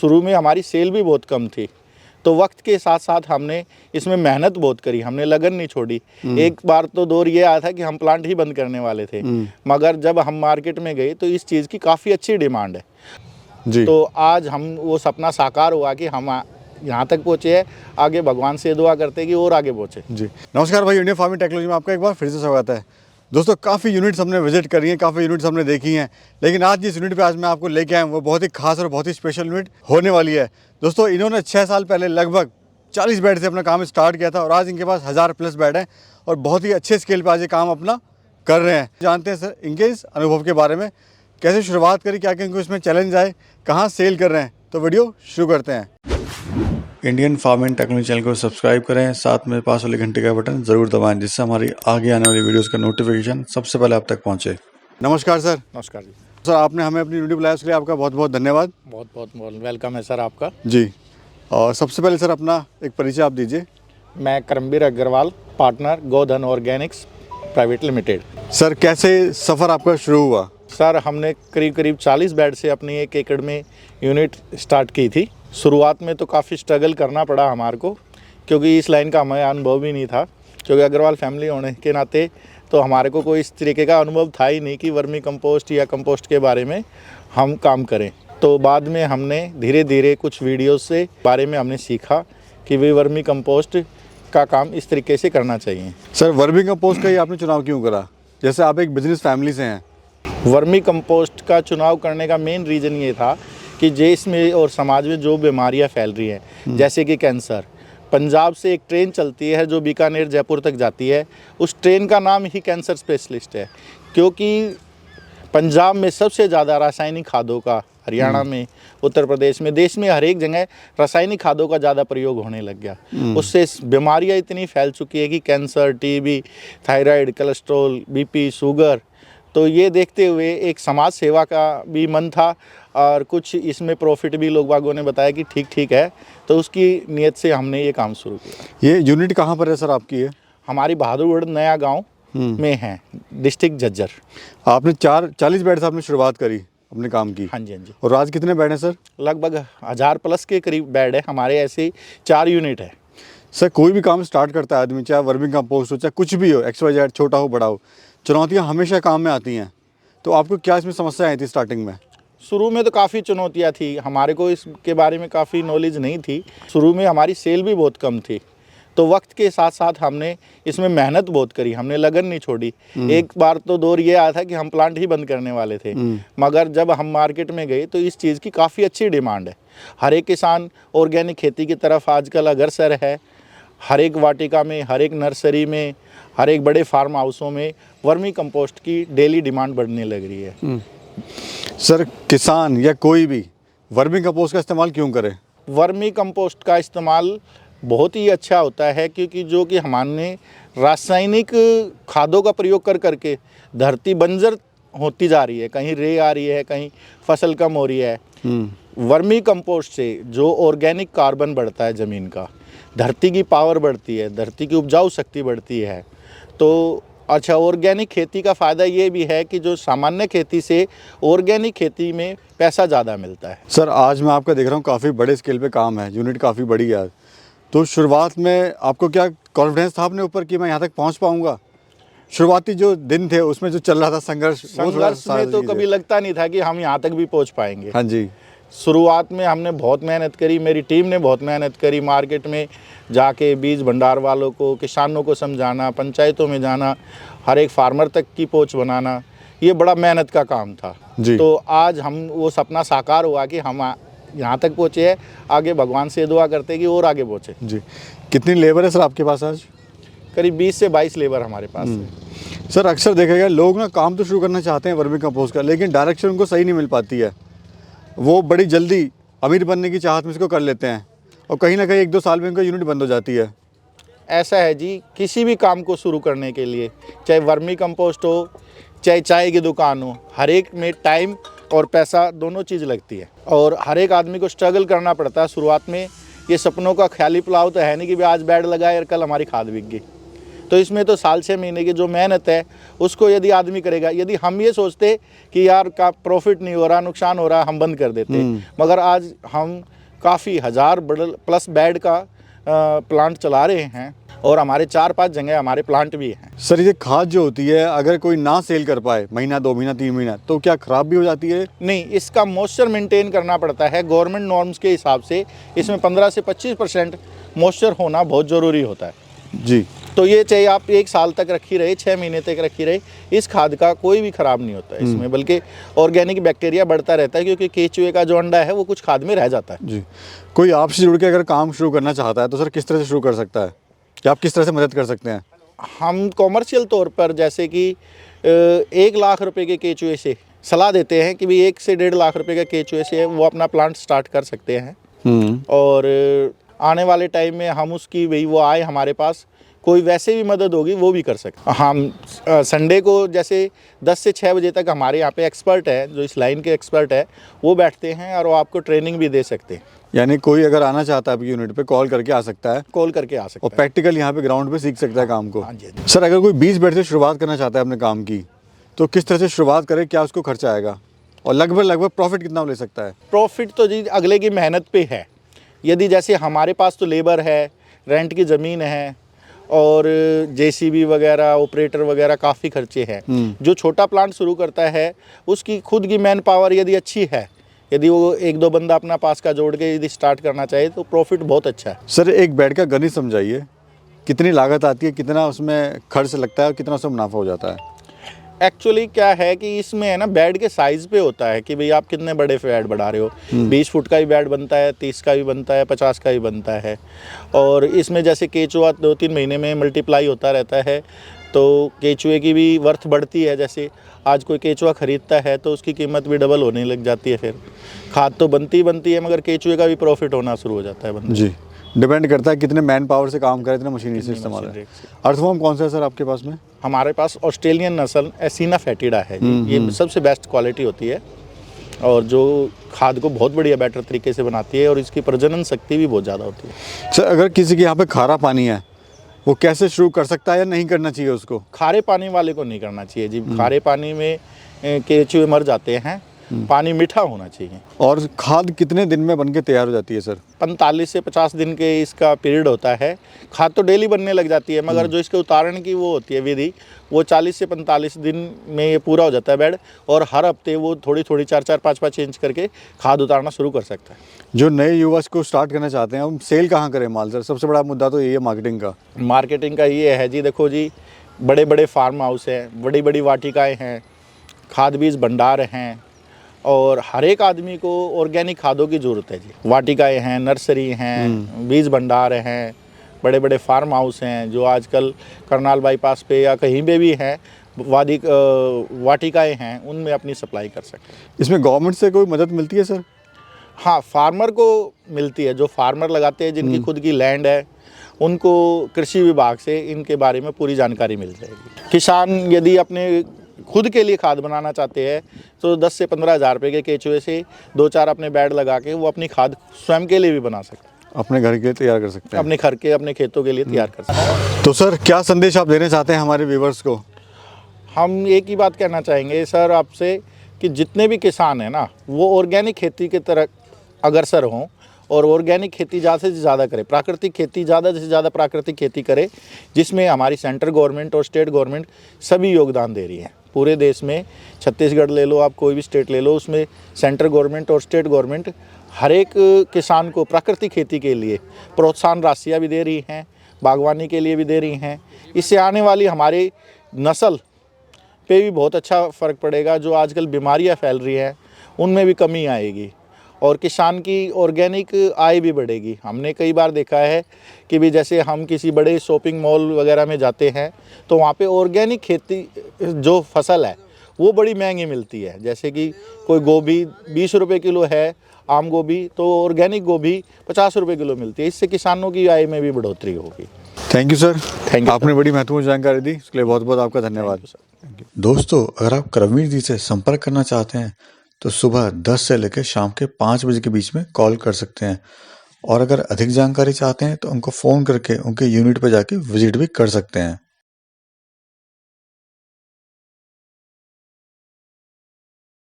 शुरू में हमारी सेल भी बहुत कम थी, तो वक्त के साथ साथ हमने इसमें मेहनत बहुत करी, हमने लगन नहीं छोड़ी। एक बार तो दौर ये आया था कि हम प्लांट ही बंद करने वाले थे, मगर जब हम मार्केट में गए तो इस चीज़ की काफ़ी अच्छी डिमांड है जी। तो आज हम वो सपना साकार हुआ कि हम यहाँ तक पहुँचे हैं। आगे भगवान से दुआ करते हैं कि और आगे पहुँचे जी। नमस्कार भाई, इंडियन फार्मिंग टेक्नोलॉजी में आपका एक बार फिर से स्वागत है। दोस्तों, काफ़ी यूनिट्स हमने विजिट करी हैं, काफ़ी यूनिट्स हमने देखी हैं, लेकिन आज जिस यूनिट पे आज मैं आपको लेके आया हूँ वो बहुत ही खास और बहुत ही स्पेशल यूनिट होने वाली है। दोस्तों, इन्होंने 6 साल पहले लगभग 40 बेड से अपना काम स्टार्ट किया था और आज इनके पास 1000+ बेड हैं और बहुत ही अच्छे स्केल पर आज ये काम अपना कर रहे हैं। जानते हैं सर इनके इस अनुभव के बारे में, कैसे शुरुआत करी, क्या क्या इनको इसमें चैलेंज आए, कहाँ सेल कर रहे हैं। तो वीडियो शुरू करते हैं। इंडियन फार्मिंग टेक्नोलॉजी चैनल को सब्सक्राइब करें, साथ में पास वाले घंटे का बटन ज़रूर दबाएं, जिससे हमारी आगे आने वाली वीडियोस का नोटिफिकेशन सबसे पहले आप तक पहुंचे। नमस्कार सर। नमस्कार जी। सर, आपने हमें अपनी वीडियो बुलाया, उसके लिए आपका बहुत बहुत धन्यवाद। बहुत बहुत वेलकम है सर आपका जी। और सबसे पहले सर अपना एक परिचय आप दीजिए। मैं करमबीर अग्रवाल, पार्टनर गोधन ऑर्गेनिक्स प्राइवेट लिमिटेड। सर, कैसे सफ़र आपका शुरू हुआ? सर, हमने करीब 40 बेड से अपनी 1 एकड़ में यूनिट स्टार्ट की थी। शुरुआत में तो काफ़ी स्ट्रगल करना पड़ा हमारे को, क्योंकि इस लाइन का हमें अनुभव भी नहीं था, क्योंकि अग्रवाल फैमिली होने के नाते तो हमारे को कोई इस तरीके का अनुभव था ही नहीं कि वर्मी कंपोस्ट या कंपोस्ट के बारे में हम काम करें। तो बाद में हमने धीरे धीरे कुछ वीडियोस से बारे में हमने सीखा कि भाई वर्मी कंपोस्ट का काम इस तरीके से करना चाहिए। सर, वर्मी कंपोस्ट का ही आपने चुनाव क्यों करा? जैसे आप एक बिजनेस फैमिली से हैं। वर्मी कंपोस्ट का चुनाव करने का मेन रीज़न ये था कि देश में और समाज में जो बीमारियां फैल रही हैं, जैसे कि कैंसर, पंजाब से एक ट्रेन चलती है जो बीकानेर जयपुर तक जाती है, उस ट्रेन का नाम ही कैंसर स्पेशलिस्ट है, क्योंकि पंजाब में सबसे ज़्यादा रासायनिक खादों का, हरियाणा में, उत्तर प्रदेश में, देश में हर एक जगह रासायनिक खादों का ज़्यादा प्रयोग होने लग गया। उससे बीमारियाँ इतनी फैल चुकी है कि cancer, TB, thyroid, cholesterol, BP, sugar. तो ये देखते हुए एक समाज सेवा का भी मन था और कुछ इसमें प्रॉफिट भी लोग बागों ने बताया कि ठीक है, तो उसकी नीयत से हमने ये काम शुरू किया। ये यूनिट कहाँ पर है सर आपकी? है हमारी बहादुरगढ़ नया गांव में है, डिस्ट्रिक्ट झज्जर। आपने 40 बेड से आपने शुरुआत करी अपने काम की? हाँ जी। और आज कितने बेड हैं सर? लगभग 1000+ के करीब बेड है हमारे। ऐसे 4 यूनिट है। सर, कोई भी काम स्टार्ट करता है आदमी, चाहे वर्मी कंपोस्ट हो, चाहे कुछ भी हो, XYZ, छोटा हो बड़ा हो, चुनौतियाँ हमेशा काम में आती हैं। तो आपको क्या इसमें समस्या आई थी स्टार्टिंग में? शुरू में तो काफ़ी चुनौतियाँ थी, हमारे को इसके बारे में काफ़ी नॉलेज नहीं थी। शुरू में हमारी सेल भी बहुत कम थी, तो वक्त के साथ साथ हमने इसमें मेहनत बहुत करी, हमने लगन नहीं छोड़ी। एक बार तो दौर ये आया था कि हम प्लांट ही बंद करने वाले थे, मगर जब हम मार्केट में गए तो इस चीज़ की काफ़ी अच्छी डिमांड है। हर एक किसान ऑर्गेनिक खेती की तरफ आजकल अग्रसर है। हर एक वाटिका में, हर एक नर्सरी में, हर एक बड़े फार्म हाउसों में वर्मी कंपोस्ट की डेली डिमांड बढ़ने लग रही है। सर, किसान या कोई भी वर्मी कंपोस्ट का इस्तेमाल क्यों करे? वर्मी कंपोस्ट का इस्तेमाल बहुत ही अच्छा होता है, क्योंकि जो कि हमने रासायनिक खादों का प्रयोग कर करके धरती बंजर होती जा रही है, कहीं रे आ रही है, कहीं फसल कम हो रही है। वर्मी कंपोस्ट से जो ऑर्गेनिक कार्बन बढ़ता है ज़मीन का, धरती की पावर बढ़ती है, धरती की उपजाऊ शक्ति बढ़ती है। तो अच्छा, ऑर्गेनिक खेती का फ़ायदा ये भी है कि जो सामान्य खेती से ऑर्गेनिक खेती में पैसा ज़्यादा मिलता है। सर, आज मैं आपका देख रहा हूँ काफ़ी बड़े स्केल पे काम है, यूनिट काफ़ी बड़ी है। तो शुरुआत में आपको क्या कॉन्फिडेंस था अपने ऊपर कि मैं यहाँ तक पहुँच पाऊँगा? शुरुआती जो दिन थे उसमें जो चल रहा था संघर्ष में तो कभी लगता नहीं था कि हम यहाँ तक भी पहुँच पाएंगे। हाँ जी। शुरुआत में हमने बहुत मेहनत करी, मेरी टीम ने बहुत मेहनत करी। मार्केट में जाके बीज भंडार वालों को, किसानों को समझाना, पंचायतों में जाना, हर एक फार्मर तक की पहुंच बनाना, ये बड़ा मेहनत का काम था जी। तो आज हम वो सपना साकार हुआ कि हम यहाँ तक पहुँचे हैं। आगे भगवान से दुआ करते हैं कि और आगे पहुँचे जी। कितनी लेबर है सर आपके पास आज? करीब 20 से 22 लेबर हमारे पास है। सर, अक्सर देखा गया लोग ना काम तो शुरू करना चाहते हैं वर्मी कंपोस्ट का, लेकिन डायरेक्शन उनको सही नहीं मिल पाती है। वो बड़ी जल्दी अमीर बनने की चाहत में इसको कर लेते हैं और कहीं ना कहीं 1-2 साल में उनका यूनिट बंद हो जाती है। ऐसा है जी, किसी भी काम को शुरू करने के लिए, चाहे वर्मी कंपोस्ट हो, चाहे चाय की दुकान हो, हर एक में टाइम और पैसा दोनों चीज़ लगती है और हर एक आदमी को स्ट्रगल करना पड़ता है शुरुआत में। ये सपनों का ख्याली पुलाव तो है नहीं कि आज बेड लगाए और कल हमारी खाद बिक गई। तो इसमें तो साल 6 महीने की जो मेहनत है उसको यदि आदमी करेगा, यदि हम ये सोचते कि यार का प्रॉफिट नहीं हो रहा, नुकसान हो रहा, हम बंद कर देते, मगर आज हम काफ़ी हज़ार प्लस बेड का प्लांट चला रहे हैं और हमारे 4-5 जगह हमारे प्लांट भी हैं। सर ये खाद जो होती है अगर कोई ना सेल कर पाए महीना 2 महीना 3 महीना तो क्या ख़राब भी हो जाती है? नहीं, इसका मॉइस्चर मेंटेन करना पड़ता है गवर्नमेंट नॉर्म्स के हिसाब से। इसमें 15 से 25% मॉइस्चर होना बहुत ज़रूरी होता है जी। तो ये चाहे आप 1 साल तक रखी रहे, 6 महीने तक रखी रहे, इस खाद का कोई भी ख़राब नहीं होता है इसमें, बल्कि ऑर्गेनिक बैक्टीरिया बढ़ता रहता है, क्योंकि केचुए का जो अंडा है वो कुछ खाद में रह जाता है। जी। कोई आपसे जुड़ के अगर काम शुरू करना चाहता है तो सर किस तरह से शुरू कर सकता है, या आप किस तरह से मदद कर सकते हैं? हम कॉमर्शियल तौर पर जैसे कि 1 लाख रुपए के केचुए से सलाह देते हैं कि भाई 1 से 1.5 लाख रुपए का केचुए से वो अपना प्लांट स्टार्ट कर सकते हैं। और आने वाले टाइम में हम उसकी वही वो आए हमारे पास, कोई वैसे भी मदद होगी वो भी कर सकते हैं। हम संडे को जैसे 10 से 6 बजे तक हमारे यहाँ पे एक्सपर्ट है, जो इस लाइन के एक्सपर्ट है, वो बैठते हैं और वो आपको ट्रेनिंग भी दे सकते हैं। यानी कोई अगर आना चाहता है आपकी यूनिट पे कॉल करके आ सकता है? कॉल करके आ सकता और प्रैक्टिकल यहाँ पे ग्राउंड पे सीख सकता है काम को? हाँ जी, हाँ जी। सर अगर कोई 20 बेड से शुरुआत करना चाहता है अपने काम की तो किस तरह से शुरुआत करे, क्या उसको खर्चा आएगा और लगभग प्रॉफिट कितना ले सकता है? प्रॉफिट तो जी अगले की मेहनत पे है। यदि जैसे हमारे पास तो लेबर है, रेंट की ज़मीन है और जेसीबी वगैरह, ऑपरेटर वगैरह काफ़ी खर्चे हैं। जो छोटा प्लांट शुरू करता है उसकी खुद की मैन पावर यदि अच्छी है, यदि वो 1-2 बंदा अपना पास का जोड़ के यदि स्टार्ट करना चाहे तो प्रॉफिट बहुत अच्छा है। सर एक बेड का गणित समझाइए, कितनी लागत आती है, कितना उसमें खर्च लगता है और कितना उसमें मुनाफा हो जाता है? एक्चुअली क्या है कि इसमें है ना बेड के साइज़ पे होता है कि भाई आप कितने बड़े बेड बढ़ा रहे हो। 20 फुट का भी बेड बनता है, 30 का भी बनता है, 50 का भी बनता है। और इसमें जैसे केचुआ 2-3 महीने में मल्टीप्लाई होता रहता है तो केचुए की भी वर्थ बढ़ती है। जैसे आज कोई केचुआ ख़रीदता है तो उसकी कीमत भी डबल होने लग जाती है। फिर खाद तो बनती है मगर केचुए का भी प्रॉफिट होना शुरू हो जाता है बंदे। जी, डिपेंड करता है कितने मैन पावर से काम करे, इतने मशीनरी से इस्तेमाल है। अर्थवॉर्म कौन सा है सर आपके पास में? हमारे पास ऑस्ट्रेलियन नस्ल एसिना फेटिडा है जी। ये सबसे बेस्ट क्वालिटी होती है और जो खाद को बहुत बढ़िया बेटर तरीके से बनाती है और इसकी प्रजनन शक्ति भी बहुत ज़्यादा होती है। सर अगर किसी के यहाँ पे खारा पानी है वो कैसे शुरू कर सकता है या नहीं करना चाहिए उसको? खारे पानी वाले को नहीं करना चाहिए जी। खारे पानी में केचुए मर जाते हैं, पानी मीठा होना चाहिए। और खाद कितने दिन में बनके तैयार हो जाती है सर? 45 से 50 दिन के इसका पीरियड होता है। खाद तो डेली बनने लग जाती है मगर जो इसके उतारण की वो होती है विधि, वो 40 से 45 दिन में ये पूरा हो जाता है बेड। और हर हफ्ते वो थोड़ी 4-4, 5-5 इंच करके खाद उतारना शुरू कर सकता है। जो नए युवा को स्टार्ट करना चाहते हैं हम सेल कहाँ करें माल सर? सबसे बड़ा मुद्दा तो यही है मार्केटिंग का। मार्केटिंग का ये है जी, देखो जी, बड़े बड़े फार्म हाउस हैं, बड़ी बड़ी वाटिकाएँ हैं, खाद बीज भंडार हैं और हर एक आदमी को ऑर्गेनिक खादों की ज़रूरत है जी। वाटिकाएँ हैं, नर्सरी हैं, बीज भंडार हैं, बड़े बड़े फार्म हाउस हैं जो आजकल करनाल बाईपास पे या कहीं पे भी हैं, वाटिकाएँ हैं, उनमें अपनी सप्लाई कर सकते हैं। इसमें गवर्नमेंट से कोई मदद मिलती है सर? हाँ, फार्मर को मिलती है। जो फार्मर लगाते हैं, जिनकी खुद की लैंड है, उनको कृषि विभाग से इनके बारे में पूरी जानकारी मिल जाएगी। किसान यदि अपने खुद के लिए खाद बनाना चाहते हैं तो 10 से 15 हज़ार रुपये के केचुए से 2-4 अपने बेड लगा के वो अपनी खाद स्वयं के लिए भी बना सकते हैं। अपने घर के लिए तैयार कर सकते हैं? अपने घर के, अपने खेतों के लिए तैयार कर सकते हैं। तो सर क्या संदेश आप देना चाहते हैं हमारे व्यूवर्स को? हम एक ही बात कहना चाहेंगे सर आपसे कि जितने भी किसान हैं ना, वो ऑर्गेनिक खेती की तरफ अग्रसर हों और ऑर्गेनिक खेती ज़्यादा से ज़्यादा करें। प्राकृतिक खेती ज़्यादा से ज़्यादा प्राकृतिक खेती करें, जिसमें हमारी सेंट्रल गवर्नमेंट और स्टेट गवर्नमेंट सभी योगदान दे रही है। पूरे देश में छत्तीसगढ़ ले लो, आप कोई भी स्टेट ले लो, उसमें सेंट्रल गवर्नमेंट और स्टेट गवर्नमेंट हर एक किसान को प्राकृतिक खेती के लिए प्रोत्साहन राशियाँ भी दे रही हैं, बागवानी के लिए भी दे रही हैं। इससे आने वाली हमारी नस्ल पे भी बहुत अच्छा फ़र्क पड़ेगा। जो आजकल बीमारियां फैल रही हैं उनमें भी कमी आएगी और किसान की ऑर्गेनिक आय भी बढ़ेगी। हमने कई बार देखा है कि भी जैसे हम किसी बड़े शॉपिंग मॉल वगैरह में जाते हैं तो वहाँ पे ऑर्गेनिक खेती जो फसल है वो बड़ी महंगी मिलती है। जैसे कि कोई गोभी 20 रुपये किलो है, आम गोभी, तो ऑर्गेनिक गोभी 50 रुपये किलो मिलती है। इससे किसानों की आय में भी बढ़ोतरी होगी। Thank you sir. Thank you. आपने बड़ी महत्वपूर्ण जानकारी दी, इसके लिए बहुत बहुत आपका धन्यवाद। दोस्तों अगर आप करमवीर जी से संपर्क करना चाहते हैं तो सुबह 10 से लेकर शाम के 5 बजे के बीच में कॉल कर सकते हैं और अगर अधिक जानकारी चाहते हैं तो उनको फ़ोन करके उनके यूनिट पर जाके विजिट भी कर सकते हैं।